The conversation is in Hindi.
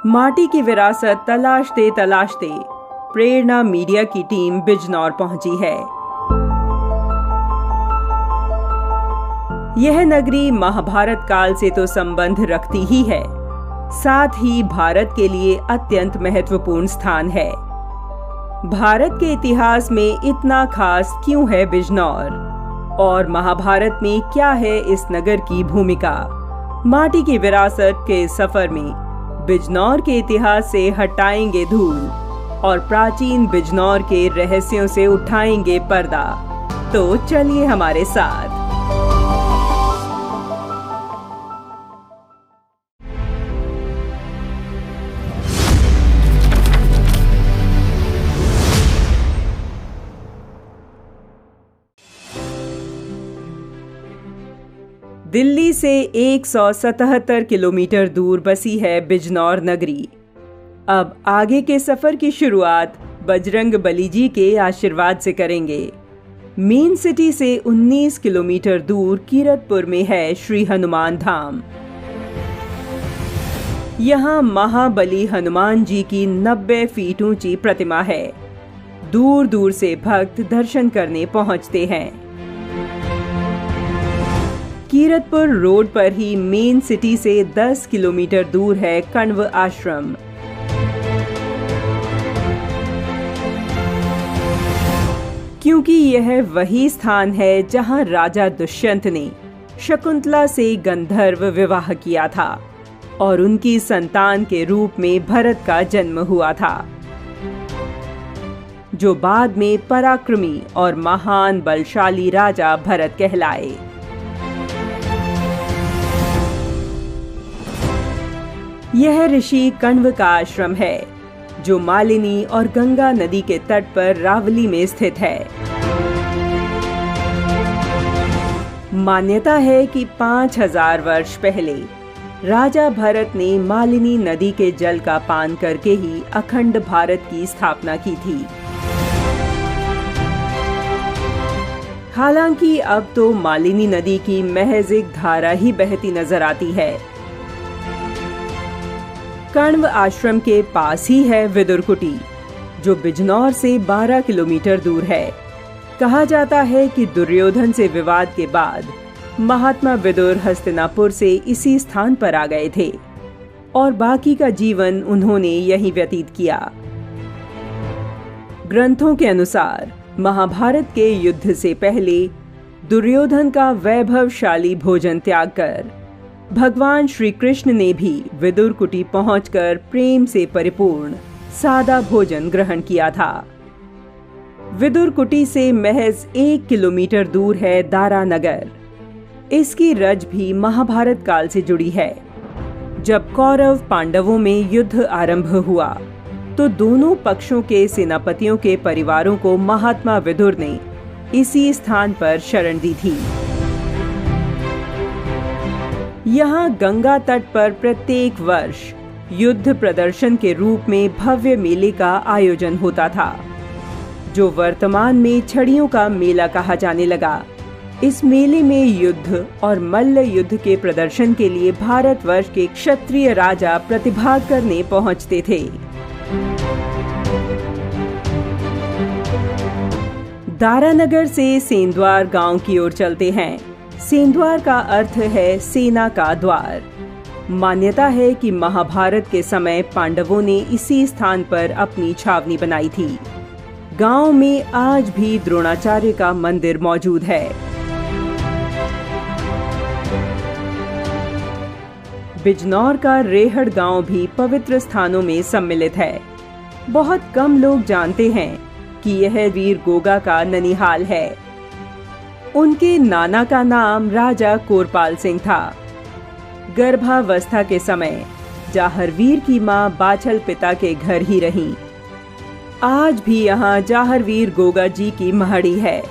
माटी की विरासत तलाशते तलाशते प्रेरणा मीडिया की टीम बिजनौर पहुंची है। यह नगरी महाभारत काल से तो संबंध रखती ही है, साथ ही भारत के लिए अत्यंत महत्वपूर्ण स्थान है। भारत के इतिहास में इतना खास क्यों है बिजनौर, और महाभारत में क्या है इस नगर की भूमिका? माटी की विरासत के सफर में बिजनौर के इतिहास से हटाएंगे धूल और प्राचीन बिजनौर के रहस्यों से उठाएंगे पर्दा। तो चलिए हमारे साथ। दिल्ली से 177 किलोमीटर दूर बसी है बिजनौर नगरी। अब आगे के सफर की शुरुआत बजरंगबली जी के आशीर्वाद से करेंगे। मेन सिटी से 19 किलोमीटर दूर कीरतपुर में है श्री हनुमान धाम। यहाँ महाबली हनुमान जी की 90 फीट ऊंची प्रतिमा है। दूर दूर से भक्त दर्शन करने पहुंचते हैं। कीरतपुर रोड पर ही मेन सिटी से 10 किलोमीटर दूर है कण्व आश्रम। क्योंकि यह वही स्थान है जहां राजा दुष्यंत ने शकुंतला से गंधर्व विवाह किया था और उनकी संतान के रूप में भरत का जन्म हुआ था, जो बाद में पराक्रमी और महान बलशाली राजा भरत कहलाए। यह ऋषि कण्व का आश्रम है, जो मालिनी और गंगा नदी के तट पर रावली में स्थित है। मान्यता है कि 5000 वर्ष पहले राजा भरत ने मालिनी नदी के जल का पान करके ही अखंड भारत की स्थापना की थी। हालांकि अब तो मालिनी नदी की महज एक धारा ही बहती नजर आती है। कण्व आश्रम के पास ही है विदुर कुटी, जो बिजनौर से 12 किलोमीटर दूर है। कहा जाता है कि दुर्योधन से विवाद के बाद महात्मा विदुर हस्तिनापुर से इसी स्थान पर आ गए थे और बाकी का जीवन उन्होंने यहीं व्यतीत किया। ग्रंथों के अनुसार महाभारत के युद्ध से पहले दुर्योधन का वैभवशाली भोजन त्याग कर भगवान श्री कृष्ण ने भी विदुर कुटी पहुंचकर प्रेम से परिपूर्ण सादा भोजन ग्रहण किया था। विदुर कुटी से महज 1 किलोमीटर दूर है दारानगर। इसकी रज भी महाभारत काल से जुड़ी है। जब कौरव पांडवों में युद्ध आरंभ हुआ तो दोनों पक्षों के सेनापतियों के परिवारों को महात्मा विदुर ने इसी स्थान पर शरण दी थी। यहाँ गंगा तट पर प्रत्येक वर्ष युद्ध प्रदर्शन के रूप में भव्य मेले का आयोजन होता था, जो वर्तमान में छड़ियों का मेला कहा जाने लगा। इस मेले में युद्ध और मल्ल युद्ध के प्रदर्शन के लिए भारतवर्ष के क्षत्रिय राजा प्रतिभाग करने पहुंचते थे। दारानगर से सेंद्वार गांव की ओर चलते हैं। सेंद्वार का अर्थ है सेना का द्वार। मान्यता है कि महाभारत के समय पांडवों ने इसी स्थान पर अपनी छावनी बनाई थी। गांव में आज भी द्रोणाचार्य का मंदिर मौजूद है। बिजनौर का रेहड़ गांव भी पवित्र स्थानों में सम्मिलित है। बहुत कम लोग जानते हैं कि यह वीर गोगा का ननिहाल है। उनके नाना का नाम राजा कोरपाल सिंह था। गर्भावस्था के समय जाहरवीर की मां बाछल पिता के घर ही रहीं। आज भी यहाँ जाहरवीर गोगा जी की महड़ी है।